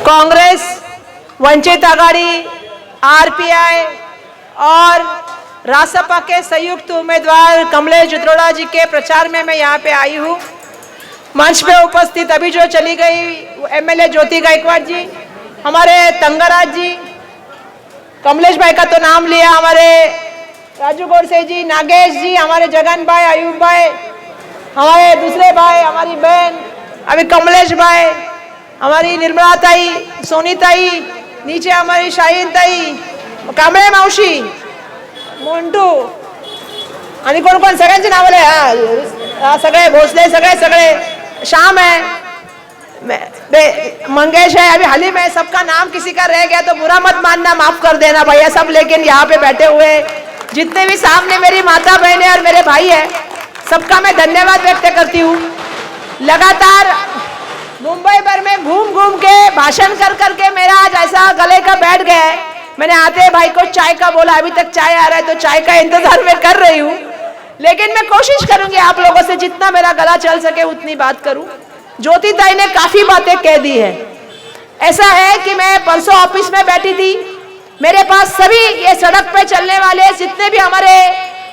कांग्रेस, वंचित आघाड़ी, आरपीआई और रासपा के संयुक्त उम्मीदवार कमलेश जुत्रोड़ा जी के प्रचार में मैं यहाँ पे आई हूँ। मंच पे उपस्थित अभी जो चली गई एमएलए ज्योति गायकवाड़ जी, हमारे तंगाराज जी, कमलेश भाई का तो नाम लिया, हमारे राजू गोडसे जी, नागेश जी, हमारे जगन भाई, अयूब भाई, हमारे दूसरे भाई, हमारी बहन अभी कमलेश भाई, हमारी निर्मला ताई, सोनी ताई, नीचे हमारी शाहीन ताई, कांबळे मावशी, मोंटू आणि कोण कोण सगळ्यांचे नाव आले, सगळे भोसले, सगळे शाम है, मंगेश है, अभी हलीम है, सबका नाम किसी का रह गया तो बुरा मत मानना, माफ कर देना भैया सब। लेकिन यहाँ पे बैठे हुए जितने भी सामने मेरी माता बहनें और मेरे भाई है, सबका मैं धन्यवाद व्यक्त करती हूँ। लगातार मुंबई भर में घूम घूम के भाषण कर करके मेरा आज ऐसा गले का बैठ गया है। मैंने आते भाई को चाय का बोला, अभी तक चाय आ रहा है तो चाय का इंतजार मैं कर रही हूँ, लेकिन मैं कोशिश करूंगी आप लोगों से जितना मेरा गला चल सके उतनी बात करूं। ज्योति ताई ने काफी बातें कह दी है। ऐसा है कि मैं परसों ऑफिस में बैठी थी, मेरे पास सभी ये सड़क पे चलने वाले जितने भी हमारे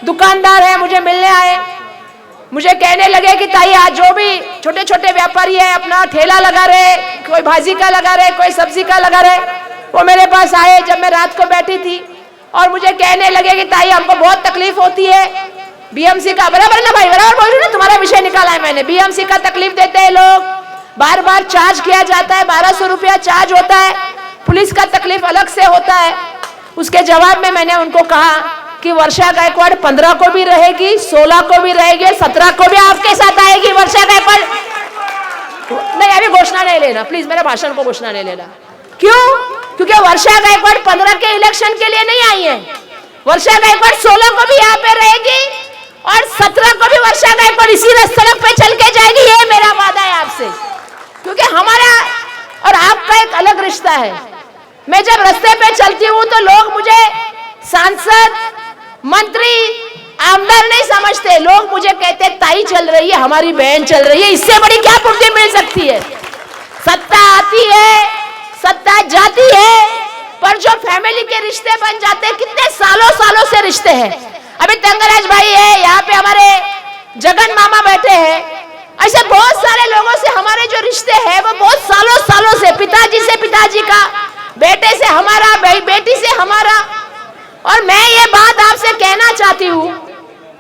दुकानदार हैं मुझे मिलने आए, मुझे कहने लगे कि ताई आज जो भी छोटे छोटे व्यापारी है अपना ठेला लगा रहे, कोई भाजी का लगा रहे, कोई सब्जी का लगा रहे, वो मेरे पास आए जब मैं रात को बैठी थी और मुझे कहने लगे कि ताई हमको बहुत तकलीफ होती है बीएमसी का। बराबर ना भाई, बराबर बोल रही ना, तुम्हारा विषय निकाला है मैंने। बीएमसी का तकलीफ देते हैं लोग, बार बार चार्ज किया जाता है, 1200 रुपया चार्ज होता है, पुलिस का तकलीफ अलग से होता है। उसके जवाब में मैंने उनको कहा कि वर्षा गायकवाड़ 15 को भी रहेगी, 16 को भी रहेगी, 17 को भी आपके साथ आएगी। वर्षा गायकवाड़ नहीं, अभी घोषणा नहीं लेना प्लीज, मेरे भाषण को घोषणा नहीं लेना। क्यों? क्योंकि वर्षा गायकवाड़ 15 के इलेक्शन के लिए नहीं आई है। वर्षा गायकवाड़ 16 को भी यहाँ पे रहेगी और 17 को भी वर्षा गायकवाड़ इसी सड़क पे चल के जाएगी, ये मेरा वादा है आपसे। क्योंकि हमारा और आपका एक अलग रिश्ता है। मैं जब रास्ते पे चलती हूँ तो लोग मुझे सांसद, मंत्री, आमदार नहीं समझते, लोग मुझे कहते ताई चल रही है, हमारी बहन चल रही है, इससे बड़ी क्या पूर्ति मिल सकती है। सत्ता आती है, सत्ता जाती है, पर जो फैमिली के रिश्ते बन जाते हैं, कितने सालों सालों से रिश्ते हैं। अभी तंगराज भाई है, यहाँ पे हमारे जगन मामा बैठे हैं, ऐसे बहुत सारे लोगों से हमारे जो रिश्ते हैं वो बहुत सालों सालों से, पिताजी से पिताजी का, बेटे से हमारा, बेटी से हमारा। और मैं ये बात आपसे कहना चाहती हूँ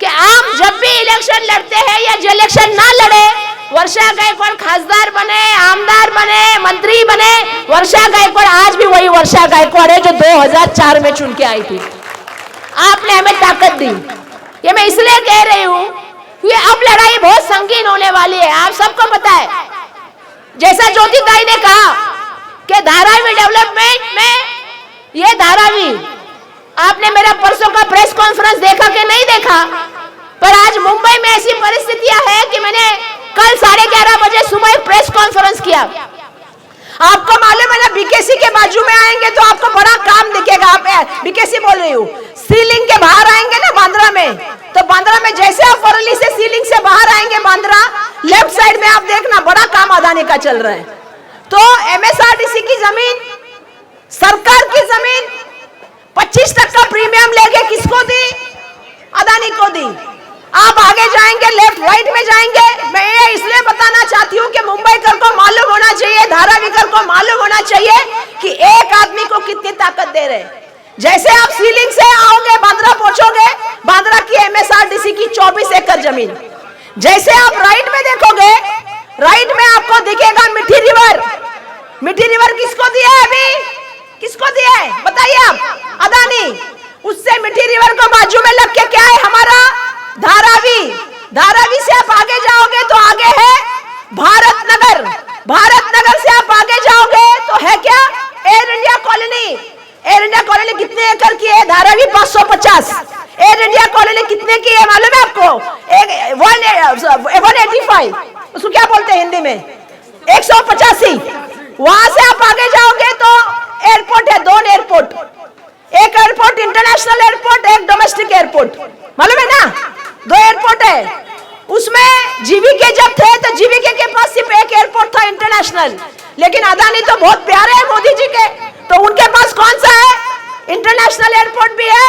कि आप जब भी इलेक्शन लड़ते हैं या जो इलेक्शन ना लड़े, वर्षा गायकवाड़ खासदार बने, आमदार बने, मंत्री बने, वर्षा गायकवाड़ आज भी वही वर्षा गायकवाड़ है जो 2004 में चुन के आई थी। आपने हमें ताकत दी। ये मैं इसलिए कह रही हूँ कि अब लड़ाई बहुत संगीन होने वाली है, आप सबको पता है। जैसा ज्योति ताई ने कहा कि धारावी डेवलपमेंट में, ये धारावी, आपने मेरा परसों का प्रेस कॉन्फ्रेंस देखा कि नहीं देखा, पर आज मुंबई में ऐसी परिस्थितियां हैं कि मैंने कल 11:30 बजे सुबह एक प्रेस कॉन्फ्रेंस किया। आपको मालूम है ना, बीकेसी के बाजू में आएंगे तो आपको बड़ा काम दिखेगा। आप बीकेसी बोल रही हूँ, सीलिंग के बाहर आएंगे ना बांद्रा में, तो बांद्रा में जैसे आप फरली से सीलिंग से बाहर आएंगे बांद्रा, लेफ्ट साइड में आप देखना बड़ा काम अदानी का चल रहा है। तो एमएसआरटीसी की जमीन, सरकार की जमीन 25% प्रीमियम लेके किसको दी? अदानी को दी। आप आगे जाएंगे, लेफ्ट राइट में जाएंगे। मैं ये इसलिए बताना चाहती हूँ कि मुंबईकर को मालूम होना चाहिए, धारावीकर को मालूम होना चाहिए कि एक आदमी को कितनी ताकत दे रहे हैं। जैसे आप सीलिंग से आओगे बांद्रा पहुंचोगे, बांद्रा की एमएसआरटीसी की 24 एकड़ जमीन। जैसे आप राइट में देखोगे, राइट में आपको दिखेगा मिठी रिवर। मिठी रिवर किसको दिया है? अभी किसको दिया है बताइए आप? अदानी। उससे मिठी रिवर को बाजू में लग के क्या है हमारा? धारावी। धारावी से आप आगे जाओगे तो आगे है भारत नगर। भारत नगर से आप आगे जाओगे तो है क्या? Air India colony. Air India colony कितने एकड़ की है? धारावी 550। एयर इंडिया कॉलोनी कितने की है मालूम है आपको? 185। उसको क्या बोलते हैं हिंदी में? 185। वहां से आप आगे जाओगे तो एयरपोर्ट है, 2 एयरपोर्ट, एक एयरपोर्ट इंटरनेशनल एयरपोर्ट, एक डोमेस्टिक एयरपोर्ट, मालूम है ना? 2 एयरपोर्ट है। उसमें जीवीके जब थे तो जीवीके के पास सिर्फ एक एयरपोर्ट था इंटरनेशनल, लेकिन अदानी तो बहुत प्यारे हैं मोदी जी के, तो उनके पास कौन सा है? इंटरनेशनल एयरपोर्ट भी है,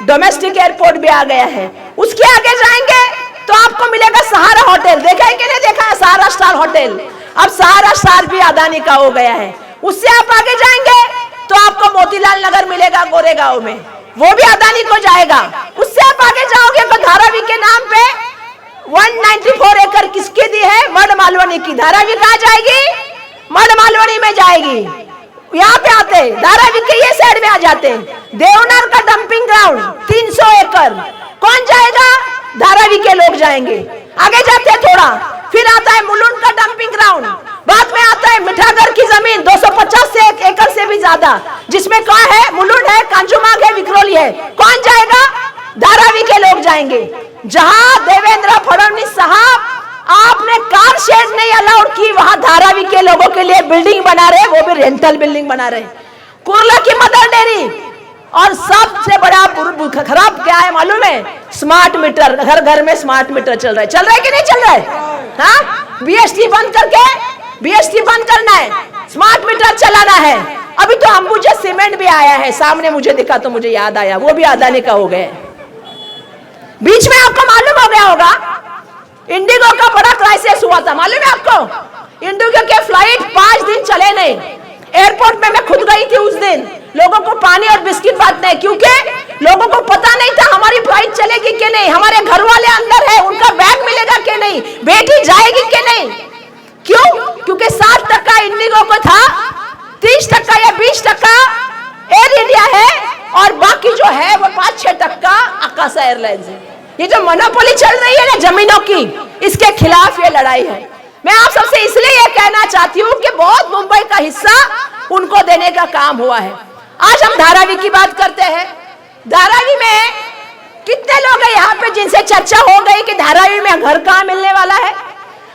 डोमेस्टिक एयरपोर्ट भी आ गया है। उसके आगे जाएंगे तो आपको मिलेगा सहारा होटल। देखा है कि नहीं देखा है सहारा स्टार होटल? अब सहारा स्टार भी अदानी का हो गया है। उससे आप आगे जाएंगे तो आपको मोतीलाल नगर मिलेगा गोरेगांव में, वो भी अदानी को जाएगा। उससे आप आगे जाओगे तो धारावी के नाम पे 194 एकड़ किसकी दी है? मड मालवनी की। धारावी कहाँ जाएगी? मड मालवनी में जाएगी। यहाँ पे आते धारावी के ये साइड में आ जाते। देवनार का डंपिंग ग्राउंड 300 एकड़, कौन जाएगा? धारावी के लोग जाएंगे। आगे जाते थोड़ा, फिर आता है मुलुंड का डंपिंग ग्राउंड, बाद में आता है मिठागर की जमीन 250 एकड़ से भी ज्यादा, जिसमें कौन है? मुलुंड है, कांजूमार्ग है, विक्रोली है। कौन जाएगा? धारावी के लोग जाएंगे। जहां देवेंद्र फडणवीस साहब आपने कार शेड नहीं अलाउड की, वहां धारावी के लोगों के लिए बिल्डिंग बना रहे, वो भी रेंटल बिल्डिंग बना रहे। कुर्ला की मदर डेयरी, और सबसे बड़ा खराब क्या है मालूम है? Smart meter. घर घर में स्मार्ट मीटर चल रहा है कि नहीं चल रहा है? हाँ, बीएसटी बंद करके, बीएसटी बंद करना है, स्मार्ट मीटर चलाना है। अभी तो अंबुजा सीमेंट भी आया है, सामने मुझे दिखा तो मुझे याद आया, वो भी अदानी का हो गया। बीच में आपको मालूम हो गया होगा इंडिगो का बड़ा क्राइसिस हुआ था, मालूम है आपको? इंडिगो के फ्लाइट 5 दिन चले नहीं। एयरपोर्ट में मैं खुद गई थी उस दिन, लोगों को पानी और बिस्किट बांटने, क्योंकि लोगों को पता नहीं था हमारी फ्लाइट चलेगी कि नहीं, हमारे घर वाले अंदर है, उनका बैग मिलेगा कि नहीं, बेटी जाएगी कि नहीं। क्यों? क्योंकि 60% इंडिगो को था, 30% या 20% एयर इंडिया है, और बाकी जो है वो 5-6% आकाशा एयरलाइंस है। ये जो मोनोपोली चल रही है ना जमीनों की, इसके खिलाफ ये लड़ाई है। मैं आप सबसे इसलिए ये कहना चाहती हूँ कि बहुत मुंबई का हिस्सा उनको देने का काम हुआ है। आज हम धारावी की बात करते हैं। धारावी में कितने लोग हैं यहाँ पे जिनसे चर्चा हो गई कि धारावी में घर कहाँ मिलने वाला है?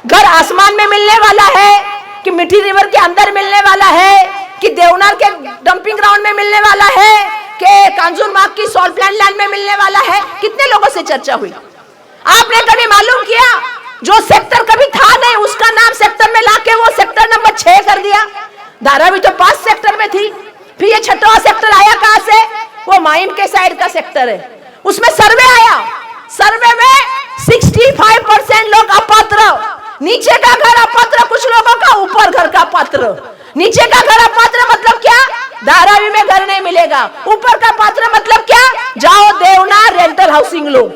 घर आसमान में मिलने वाला है कि मिठी रिवर के अंदर मिलने वाला है कि देवनार के डंपिंग ग्राउंड में मिलने वाला है कि कांजूरमार्ग की सॉल्ट प्लांट लैंड में मिलने वाला है? कितने लोगों से चर्चा हुई? आपने कभी मालूम किया? जो सेक्टर कभी था नहीं उसका नाम सेक्टर में लाके वो सेक्टर नंबर 6 कर दिया। धारावी तो 5 सेक्टर में थी, फिर ये 6वां सेक्टर आया कहां से? वो माइम के साइड का सेक्टर है। उसमें सर्वे आया, सर्वे में 65% लोग अपात्र, नीचे का घर अपात्र, कुछ लोगों का ऊपर घर का पात्र। नीचे का घर अपात्र मतलब क्या? धारावी में घर नहीं मिलेगा। ऊपर का पात्र मतलब क्या? जाओ देवनार रेंटल हाउसिंग लो।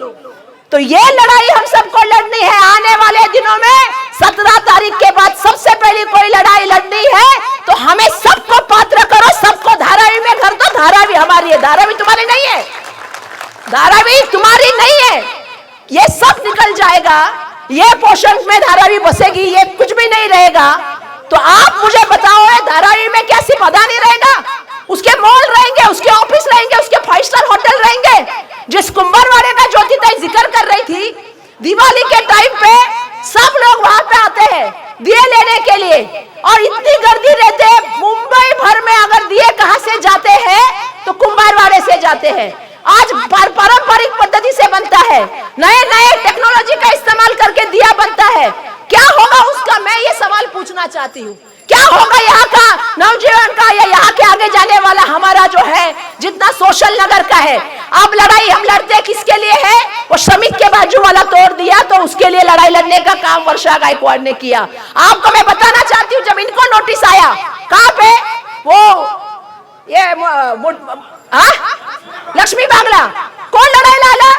तो ये लड़ाई हम सबको लड़नी है आने वाले दिनों में। 17 तारीख के बाद सबसे पहली कोई लड़ाई लड़नी है तो हमें सबको पात्र करो, सबको धारावी में घर दो। धारावी हमारी है, धारावी तुम्हारी नहीं है, धारावी तुम्हारी नहीं है। ये सब निकल जाएगा, ये पोर्शन में धारावी बसेगी, ये कुछ भी नहीं रहेगा। तो आप मुझे बताओ धारावी में क्या सिर्फ अदानी रहेगा? उसके मॉल रहेंगे, उसके ऑफिस रहेंगे, उसके 5 स्टार होटल रहेंगे। जिस कुंभरवाड़े का ज्योति ताई जिक्र कर रही थी, दिवाली के टाइम पे सब लोग वहां पे आते हैं दिए लेने के लिए, और इतनी गर्दी रहते हैं। मुंबई भर में अगर दिए कहां से जाते हैं तो कुंभरवाड़े से जाते हैं। आज पारंपरिक पद्धति से बनता है, नए नए टेक्नोलॉजी का इस्तेमाल करके दिया बनता है। क्या होगा उसका, मैं ये सवाल पूछना चाहती हूँ। क्या होगा यहाँ का नवजीवन का, या यहाँ के आगे जाने वाला हमारा जो है जितना सोशल नगर का है। अब लड़ाई हम लड़ते किसके लिए है? वो श्रमिक के बाजू वाला तोड़ दिया तो उसके लिए लड़ाई लड़ने का काम वर्षा गायकवाड़ ने किया। आपको मैं बताना चाहती हूँ, जब इनको नोटिस आया कहाँ पे, वो ये लक्ष्मी बागला, कोण लढायला आला?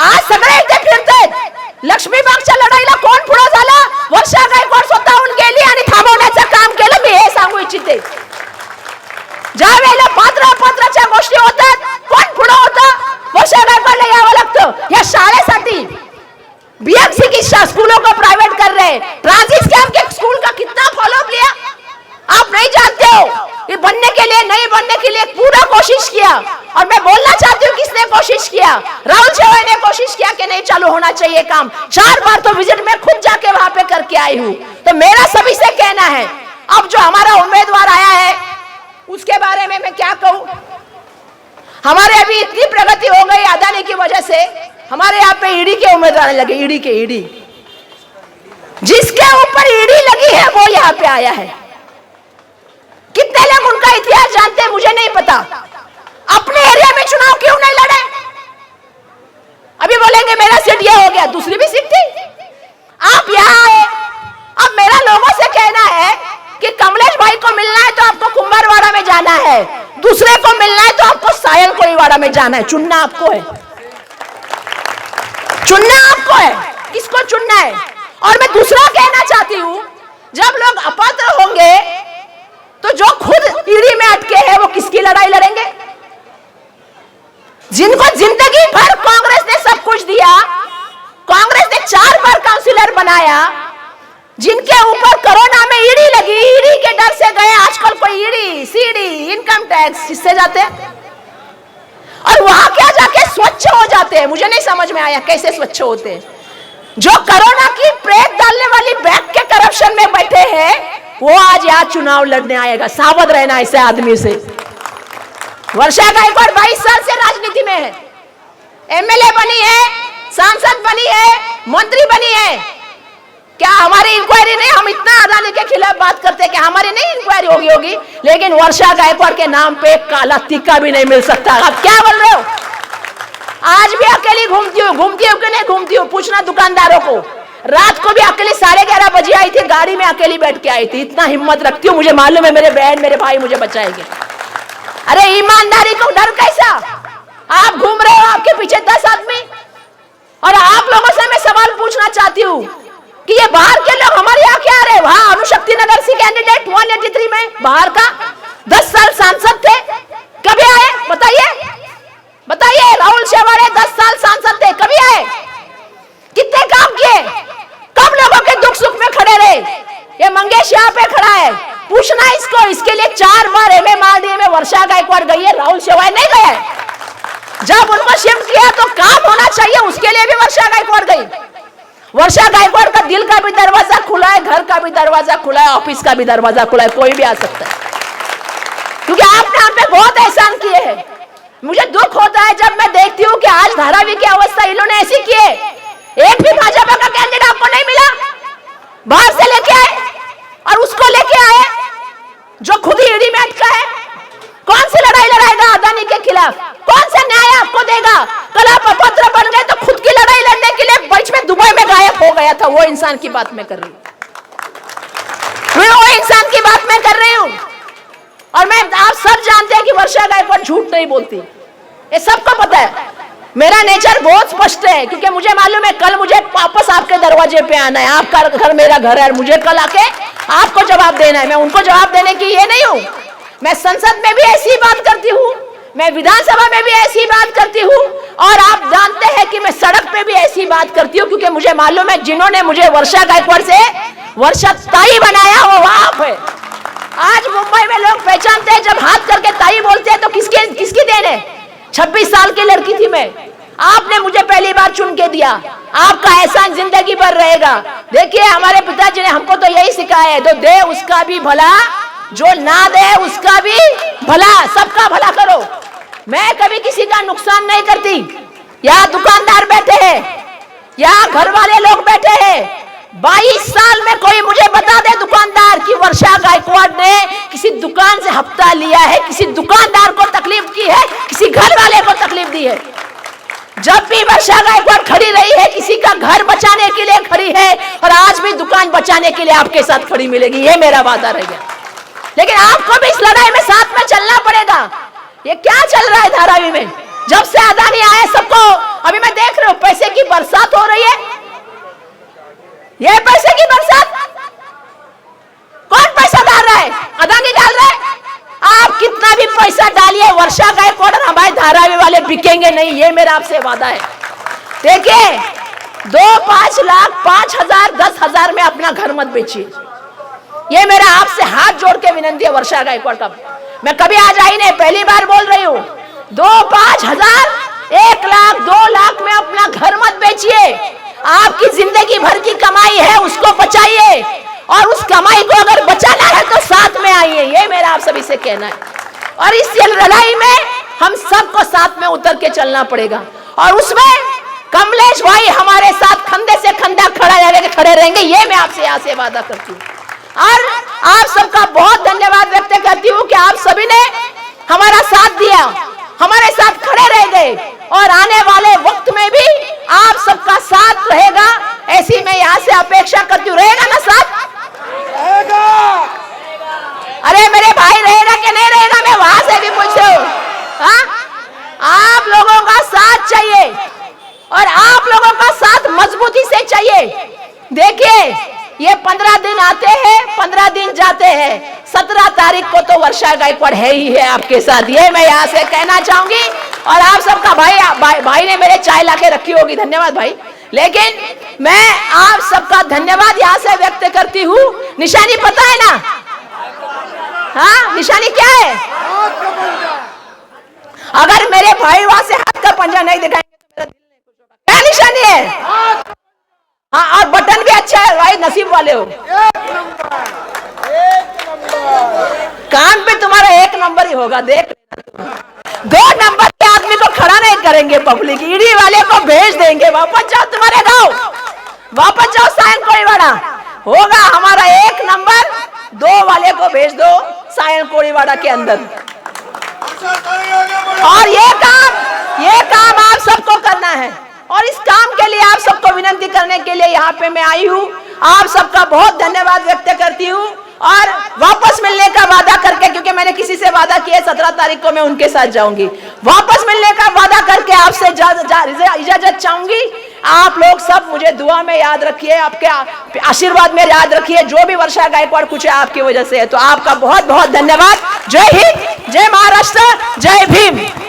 आज सगळे इथे फिरतायत। लक्ष्मी बागच्या लढाईला कोण पुढे झाला? वर्षा गायकवाड स्वतःहून गेली आणि थांबवण्याचं काम केलं। मी हे सांगू इच्छिते, ज्या वेळेला पात्र अपात्राच्या गोष्टी होतात कोण पुढे होतं? वर्षा गायकवाडला यावं लागतं। या शाळेसाठी बीएमसी की स्कूलों को प्राइवेट कर रहे हैं। ट्रांजिट स्कैम के स्कूल का कितना फॉलोअप लिया आप नहीं जानते हो। ये बनने के लिए, नहीं बनने के लिए पूरा कोशिश किया। और मैं बोलना चाहती हूँ किसने कोशिश किया? राहुल शेवाई ने कोशिश किया कि नहीं चालू होना चाहिए काम। 4 बार तो विजिट में खुद जाके वहां पे करके आई हूँ। तो मेरा सभी से कहना है, अब जो हमारा उम्मीदवार आया है उसके बारे में मैं क्या कहूँ। हमारे अभी इतनी प्रगति हो गई अदानी की वजह से, हमारे यहाँ पे ईडी के उम्मीदवार लगे। ईडी जिसके ऊपर ईडी लगी है वो यहाँ पे आया है। का इतिहास जानते हैं, मुझे नहीं पता। अपने एरिया में चुनाव क्यों नहीं लड़े? अभी बोलेंगे मेरा सीट ये हो गया, दूसरी भी सीट थी, आप यहाँ आए। अब मेरा लोगों से कहना है कि कमलेश भाई को मिलना है तो आपको कुंभरवाड़ा में जाना है, दूसरे को मिलना है तो आपको सायल कोईवाड़ा में जाना है। चुनना आपको है, चुनना आपको है, किसको चुनना है। और मैं दूसरा कहना चाहती हूं, जब लोग अपात्र होंगे तो जो खुद ईडी में अटके हैं वो किसकी लड़ाई लड़ेंगे? जिनको जिंदगी भर कांग्रेस ने सब कुछ दिया, कांग्रेस ने 4 बार काउंसिलर बनाया, जिनके ऊपर कोरोना में ईडी लगी, ईडी के डर से गए, आजकल कोई ईडी, सीडी, इनकम टैक्स इससे जाते हैं और वहां क्या जाके स्वच्छ हो जाते हैं। मुझे नहीं समझ में आया कैसे स्वच्छ होते हैं। जो कोरोना की प्रेत डालने वाली बैंक के करप्शन में बैठे हैं वो आज यहाँ चुनाव लड़ने आएगा। सावध रहना ऐसे आदमी से। वर्षा गायकवाड़ 22 साल से राजनीति में है, एमएलए बनी है, सांसद बनी है, मंत्री बनी है। क्या हमारी इंक्वायरी नहीं? हम इतना अदानी के खिलाफ बात करते हैं कि हमारी नहीं इंक्वायरी होगी, लेकिन वर्षा गायकवाड़ के नाम पे काला टिक्का भी नहीं मिल सकता। आप क्या बोल रहे हो? आज भी अकेली घूमती हूँ कि नहीं घूमती हूँ? पूछना दुकानदारों को। रात को भी अकेली 11:30 बजे आई थी, गाड़ी में अकेली बैठ के आई थी। इतना हिम्मत रखती हूँ, मुझे मालूम है मेरे बहन मेरे भाई मुझे बचाएंगे। अरे ईमानदारी को डर कैसा? आप घूम रहे हो, आपके पीछे 10 आदमी। और आप लोगों से मैं सवाल पूछना चाहती हूँ कि ये बाहर के लोग हमारे यहाँ क्या रहे? वहां अनुशक्ति नगर से कैंडिडेट 183 में बाहर का 10 साल सांसद थे, कभी आए? बताइए राहुल शेवाड़े 10 साल सांसद थे, कभी आए? कितने काम किए? कब लोगों के दुख सुख में खड़े रहे? ये मंगेश यहाँ पे खड़ा है, पूछना इसको। इसके लिए 4 बार MMRDA में वर्षा गायकवाड़ गई है, राहुल शेवाड़े नहीं गए। जब उनको शिफ्ट किया तो काम होना चाहिए, उसके लिए भी वर्षा गायकवाड़ गई। वर्षा गायकवाड़ का दिल का भी दरवाजा खुला है, घर का भी दरवाजा खुला है, ऑफिस का भी दरवाजा खुला है, कोई भी आ सकता है, क्योंकि आपने हम पे बहुत एहसान किए हैं। मुझे दुख होता है जब मैं देखती हूँ कि आज धारावी की अवस्था इन्होंने ऐसी की है। एक भी भाजपा का कैंडिडेट आपको नहीं मिला, बाहर से लेके आए और उसको लेके आए जो खुद ही ईडी में अटका है। कौन सी लड़ाई लड़ाएगा अदानी के खिलाफ? कौन सा न्याय आपको देगा? कल आप अपात्र बन गए तो खुद की लड़ाई लड़ने के लिए बीच में दुबई में गायब हो गया था। वो इंसान की बात मैं कर रही हूँ, वो इंसान की बात मैं कर रही हूँ। और मैं, आप सब जानते हैं कि वर्षा गायकवाड़ झूठ नहीं बोलती, ये सबको पता है। मेरा नेचर बहुत स्पष्ट है, क्योंकि मुझे मालूम है कल मुझे वापस आपके दरवाजे पे आना है। आपका घर मेरा घर है, मुझे कल आके आपको जवाब देना है। मैं उनको जवाब देने की ये नहीं हूँ। मैं संसद में भी ऐसी बात करती हूँ, मैं विधानसभा में भी ऐसी बात करती हूँ, और आप जानते हैं कि मैं सड़क पे भी ऐसी बात करती हूँ, क्योंकि मुझे मालूम है जिन्होंने मुझे वर्षा गायकवाड़ से वर्षा ताई बनाया वो आप है। आज मुंबई में लोग पहचानते हैं, जब हाथ करके ताई बोलते हैं तो किसकी देन है? 26 साल की लड़की थी मैं, आपने मुझे पहली बार चुन के दिया, आपका एहसान जिंदगी भर रहेगा। देखिए हमारे पिताजी ने हमको तो यही सिखाया है, तो दे उसका भी भला, जो ना दे उसका भी भला, सबका भला करो। मैं कभी किसी का नुकसान नहीं करती। यहाँ दुकानदार बैठे हैं, यहाँ घर वाले लोग बैठे हैं। 22 साल में कोई मुझे बता दे दुकानदार कि वर्षा गायकवाड़ ने किसी दुकान से हफ्ता लिया है, किसी दुकानदार को तकलीफ की है, किसी घर वाले को तकलीफ दी है? जब भी वर्षा गायकवाड़ खड़ी रही है, किसी का घर बचाने के लिए खड़ी है, और आज भी दुकान बचाने के लिए आपके साथ खड़ी मिलेगी, ये मेरा वादा रह गया। लेकिन आपको भी इस लड़ाई में साथ में चलना पड़ेगा। ये क्या चल रहा है धारावी में? जब से अदानी आए सबको, अभी मैं देख रही हूँ पैसे की बरसात हो रही है। ये पैसे की बरसात कौन पैसा डाल रहा है? अदानी डाल रहा है। आप कितना भी पैसा डालिए, वर्षा गायकवाड़ और हमारे धारावी वाले बिकेंगे नहीं, ये मेरा आपसे वादा है। देखिए 2, 5 लाख, 5,000, 10,000 में अपना घर मत बेचिए, ये मेरा आपसे हाथ जोड़ के विनती है वर्षा गायकवाड़ का। मैं कभी आज आई नहीं, पहली बार बोल रही हूँ। 2, 5 हजार, 1 लाख, 2 लाख में अपना घर मत बेचिए। आपकी जिंदगी भर की कमाई है, उसको बचाइए, और उस कमाई को अगर बचाना है तो साथ में आइए, ये मेरा आप सभी से कहना है। और इस लड़ाई में हम सबको साथ में उतर के चलना पड़ेगा, और उसमें कमलेश भाई हमारे साथ कंधे से कंधा खड़े रहेंगे, ये मैं आपसे यहाँ से वादा करती हूँ। और आप सबका बहुत धन्यवाद व्यक्त करती हूँ कि आप सभी ने हमारा साथ दिया, हमारे साथ खड़े रह गए और आने वाले वक्त में भी आप सबका साथ रहेगा, ऐसी मैं यहाँ से अपेक्षा करती हूँ। रहेगा ना साथ? रहेगा। अरे मेरे भाई रहेगा कि नहीं रहेगा, मैं वहां से भी पूछ रही हूँ। हाँ, आप लोगों का साथ चाहिए और आप लोगों का साथ मजबूती से चाहिए। देखिए, ये 15 दिन आते हैं, 15 दिन जाते हैं। 17 तारीख को तो वर्षा गायकवाड़ है ही है आपके साथ, ये मैं यहाँ से कहना चाहूंगी। और आप सबका भाई ने मेरे चाय लाके रखी होगी, धन्यवाद भाई। लेकिन मैं आप सबका धन्यवाद यहाँ से व्यक्त करती हूँ। निशानी पता है ना? हाँ, निशानी क्या है? अगर मेरे भाई वहां से हाथ का पंजा नहीं दिखाएंगे तो मेरा दिल नहीं खुश होगा। क्या निशानी है? हाँ, और बटन भी अच्छा है भाई, नसीब वाले हो। काम पे तुम्हारा 1 नंबर ही होगा, देख लेना। 2 नंबर के आदमी को खड़ा नहीं करेंगे पब्लिक, ईडी वाले को भेज देंगे। वापस जाओ तुम्हारे गांव, वापस जाओ सायन कोड़ीवाड़ा। होगा हमारा 1 नंबर, 2 वाले को भेज दो सायन कोड़ीवाड़ा के अंदर। और ये काम आप सबको करना है और इस काम के लिए आप सबको विनती करने के लिए यहाँ पे मैं आई हूँ। आप सबका बहुत धन्यवाद व्यक्त करती हूँ और वापस मिलने का वादा करके, क्योंकि मैंने किसी से वादा किया 17 तारीख को मैं उनके साथ जाऊंगी, वापस मिलने का वादा करके आपसे इजाजत चाहूंगी। आप लोग सब मुझे दुआ में याद रखिए, आपके आशीर्वाद में याद रखिए। जो भी वर्षा गायकवाड़ कुछ है आपकी वजह से है, तो आपका बहुत बहुत धन्यवाद। जय हिंद, जय महाराष्ट्र, जय भीम।